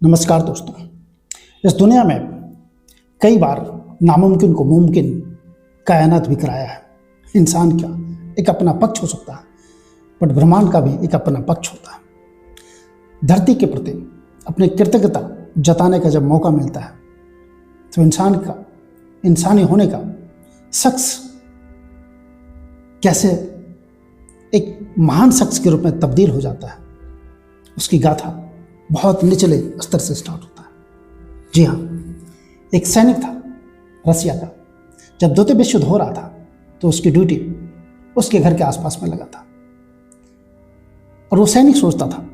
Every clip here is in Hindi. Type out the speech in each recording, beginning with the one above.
नमस्कार दोस्तों। इस दुनिया में कई बार नामुमकिन को मुमकिन कायनात भी कराया है। इंसान का एक अपना पक्ष हो सकता है, बट ब्रह्मांड का भी एक अपना पक्ष होता है। धरती के प्रति अपनी कृतज्ञता जताने का जब मौका मिलता है तो इंसान का इंसानी होने का शख्स कैसे एक महान शख्स के रूप में तब्दील हो जाता है, उसकी गाथा बहुत निचले स्तर से स्टार्ट होता है। जी हाँ, एक सैनिक था रसिया का। जब द्वितीय विश्व युद्ध हो रहा था तो उसकी ड्यूटी उसके घर के आसपास में लगा था और वो सैनिक सोचता था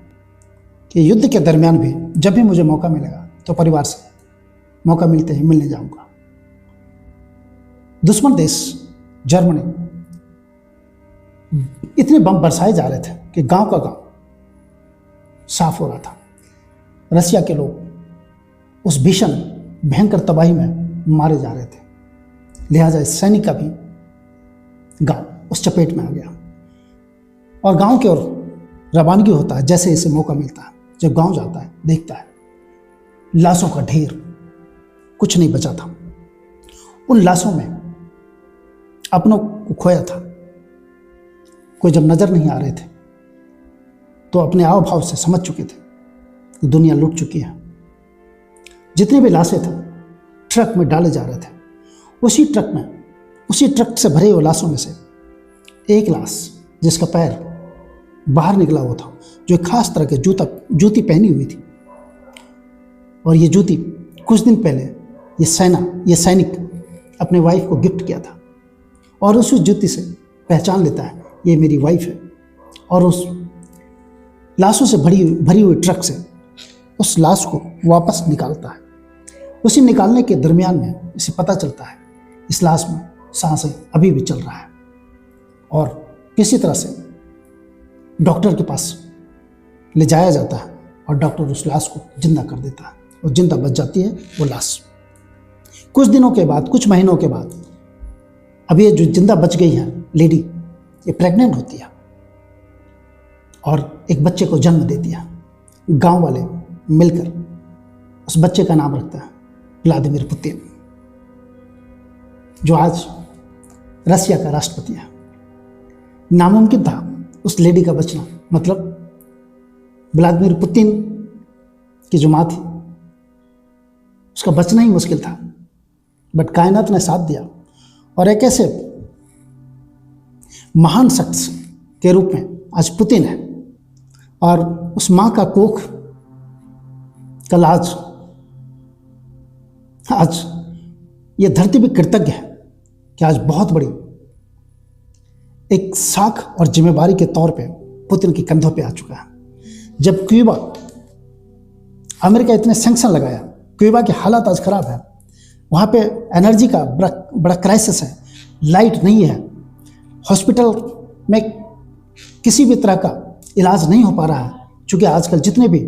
कि युद्ध के दरमियान भी जब भी मुझे मौका मिलेगा तो परिवार से मौका मिलते ही मिलने जाऊंगा। दुश्मन देश जर्मनी इतने बम बरसाए जा रहे थे कि गांव का गांव साफ हो रहा था। रसिया के लोग उस भीषण भयंकर तबाही में मारे जा रहे थे, लिहाजा इस सैनिक का भी गांव उस चपेट में आ गया और गांव की ओर रवानगी होता है। जैसे इसे मौका मिलता है, जब गांव जाता है देखता है लाशों का ढेर, कुछ नहीं बचा था। उन लाशों में अपनों को खोया था। कोई जब नजर नहीं आ रहे थे तो अपने आव भाव से समझ चुके थे कि दुनिया लुट चुकी है। जितने भी लाशें थे ट्रक में डाले जा रहे थे। उसी ट्रक से भरे हुए लाशों में से एक लाश जिसका पैर बाहर निकला हुआ था, जो एक खास तरह के जूती पहनी हुई थी, और ये जूती कुछ दिन पहले ये सैनिक अपने वाइफ को गिफ्ट किया था और उस जूती से पहचान लेता है ये मेरी वाइफ है, और उस लाशों से भरी हुई ट्रक से उस लाश को वापस निकालता है। उसी निकालने के दरमियान में इसे पता चलता है इस लाश में सांसें अभी भी चल रहा है, और किसी तरह से डॉक्टर के पास ले जाया जाता है और डॉक्टर उस लाश को जिंदा कर देता है और जिंदा बच जाती है वो लाश। कुछ दिनों के बाद, कुछ महीनों के बाद, अब ये जो जिंदा बच गई है लेडी, ये प्रेग्नेंट होती है और एक बच्चे को जन्म देती है। गांव वाले मिलकर उस बच्चे का नाम रखता है व्लादिमीर पुतिन, जो आज रसिया का राष्ट्रपति है। नामुमकिन था उस लेडी का बचना, मतलब व्लादिमीर पुतिन की जो माँ थी उसका बचना ही मुश्किल था, बट कायनात ने साथ दिया और एक ऐसे महान शख्स के रूप में आज पुतिन है। और उस माँ का कोख कल आज ये धरती भी कृतज्ञ है कि आज बहुत बड़ी एक साख और जिम्मेवारी के तौर पे पुतिन के कंधों पे आ चुका है। जब क्यूबा, अमेरिका इतने सैंक्शन लगाया, क्यूबा की हालत आज खराब है, वहाँ पे एनर्जी का बड़ा क्राइसिस है, लाइट नहीं है, हॉस्पिटल में किसी भी तरह का इलाज नहीं हो पा रहा है, क्योंकि आजकल जितने भी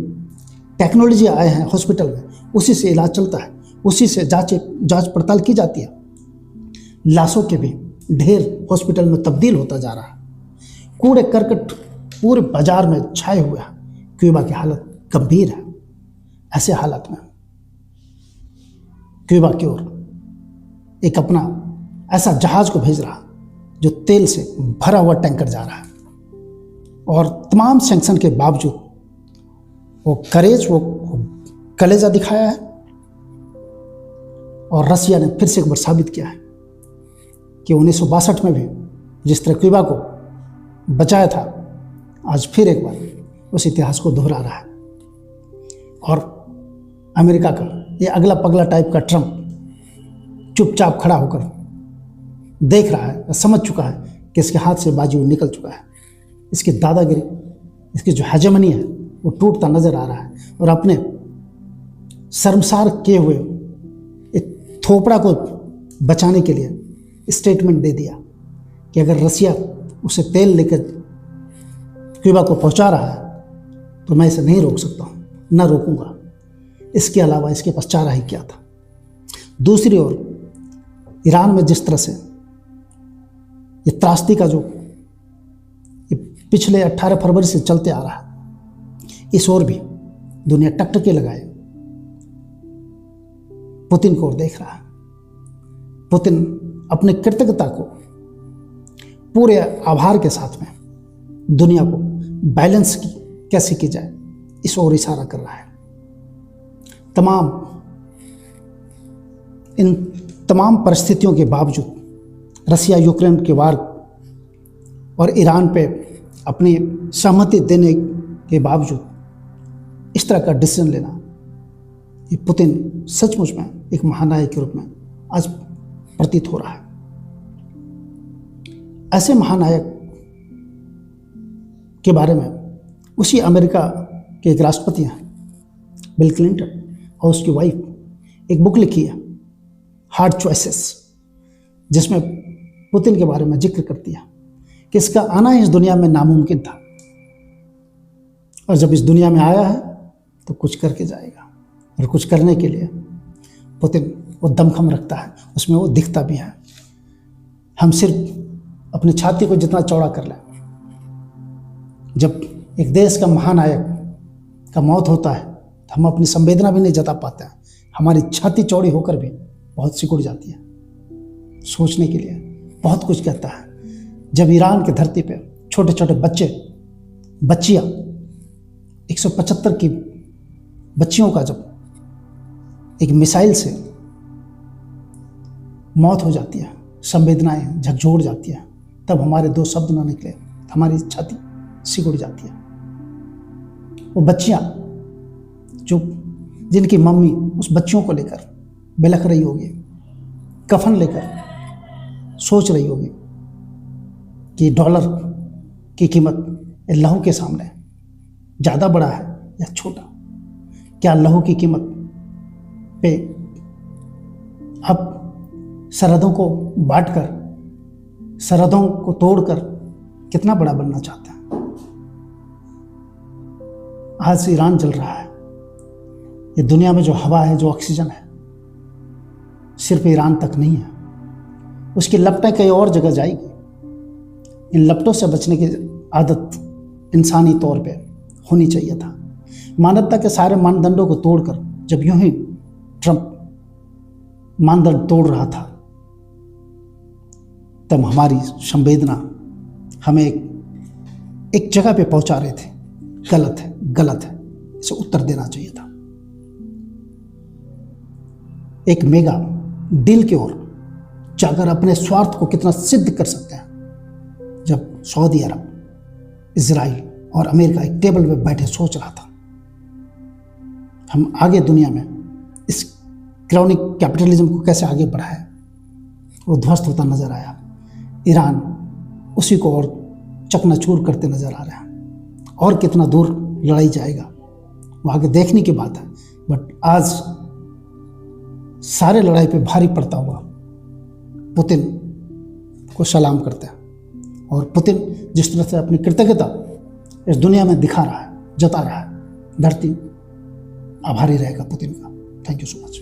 टेक्नोलॉजी आए हैं हॉस्पिटल में उसी से इलाज चलता है, उसी से जांच पड़ताल की जाती है। लाशों के भी ढेर हॉस्पिटल में तब्दील होता जा रहा है। कूड़े करकट पूरे बाजार में छाए हुए हैं। क्यूबा की हालत गंभीर है। ऐसे हालत में क्यूबा की ओर एक अपना ऐसा जहाज को भेज रहा जो तेल से भरा हुआ टैंकर जा रहा है, और तमाम सैंक्शन के बावजूद वो कलेजा दिखाया है। और रसिया ने फिर से एक बार साबित किया है कि 1962 में भी जिस तरह क्यूबा को बचाया था, आज फिर एक बार उस इतिहास को दोहरा रहा है। और अमेरिका का ये अगला पगला टाइप का ट्रम्प चुपचाप खड़ा होकर देख रहा है, समझ चुका है कि इसके हाथ से बाजी निकल चुका है। इसकी दादागिरी, इसकी जो हेजेमनी है वो टूटता नजर आ रहा है, और अपने शर्मसार किए हुए एक थोपड़ा को बचाने के लिए स्टेटमेंट दे दिया कि अगर रसिया उसे तेल लेकर क्यूबा को पहुंचा रहा है तो मैं इसे नहीं रोक सकता हूँ, न रोकूंगा। इसके अलावा इसके पास चारा ही क्या था। दूसरी ओर ईरान में जिस तरह से ये त्रासदी का जो पिछले 18 फरवरी से चलते आ रहा है, इस ओर भी दुनिया टकटकी लगाए पुतिन को देख रहा है। पुतिन अपने कृतज्ञता को पूरे आभार के साथ में दुनिया को बैलेंस की कैसे की जाए इस ओर इशारा कर रहा है। इन तमाम परिस्थितियों के बावजूद रसिया यूक्रेन के वार और ईरान पे अपनी सहमति देने के बावजूद इस तरह का डिसीजन लेना, ये पुतिन सचमुच में एक महानायक के रूप में आज प्रतीत हो रहा है। ऐसे महानायक के बारे में उसी अमेरिका के एक राष्ट्रपति हैं बिल क्लिंटन और उसकी वाइफ एक बुक लिखी है हार्ड चॉइसेस, जिसमें पुतिन के बारे में जिक्र करती है कि इसका आना इस दुनिया में नामुमकिन था और जब इस दुनिया में आया है तो कुछ करके जाएगा और कुछ करने के लिए पुतिन वो दमखम रखता है, उसमें वो दिखता भी है। हम सिर्फ अपनी छाती को जितना चौड़ा कर लें, जब एक देश का महानायक का मौत होता है तो हम अपनी संवेदना भी नहीं जता पाते हैं। हमारी छाती चौड़ी होकर भी बहुत सिकुड़ जाती है। सोचने के लिए बहुत कुछ कहता है। जब ईरान की धरती पे छोटे छोटे बच्चियाँ 175 की बच्चियों का जब एक मिसाइल से मौत हो जाती है, संवेदनाएं झकझोर जाती है, तब हमारे दो शब्द ना निकले, हमारी छाती सिकुड़ जाती है। वो बच्चियाँ जो जिनकी मम्मी उस बच्चियों को लेकर बिलख रही होगी, कफन लेकर सोच रही होगी कि डॉलर की कीमत लहू के सामने ज़्यादा बड़ा है या छोटा। क्या लहू की कीमत पे अब सरहदों को बांटकर, सरहदों को तोड़कर कितना बड़ा बनना चाहते हैं? आज ईरान जल रहा है। ये दुनिया में जो हवा है, जो ऑक्सीजन है, सिर्फ ईरान तक नहीं है, उसकी लपटें कई और जगह जाएगी। इन लपटों से बचने की आदत इंसानी तौर पे होनी चाहिए था। मानवता के सारे मानदंडों को तोड़कर जब यूं ही ट्रंप मानदंड तोड़ रहा था, तब हमारी संवेदना हमें एक जगह पे पहुंचा रहे थे, गलत है, गलत है, इसे उत्तर देना चाहिए था। एक मेगा डील की ओर जाकर अपने स्वार्थ को कितना सिद्ध कर सकते हैं। जब सऊदी अरब, इजराइल और अमेरिका एक टेबल पे बैठे सोच रहा था हम आगे दुनिया में इस क्राउनिक कैपिटलिज्म को कैसे आगे बढ़ाए, वो ध्वस्त होता नजर आया। ईरान उसी को और चकनाचूर करते नजर आ रहा है। और कितना दूर लड़ाई जाएगा वो आगे देखने की बात है। बट आज सारे लड़ाई पे भारी पड़ता हुआ पुतिन को सलाम करते हैं, और पुतिन जिस तरह से अपनी कृतज्ञता इस दुनिया में दिखा रहा है, जता रहा है, धरती आभारी रहेगा पुतिन का। Thank you so much.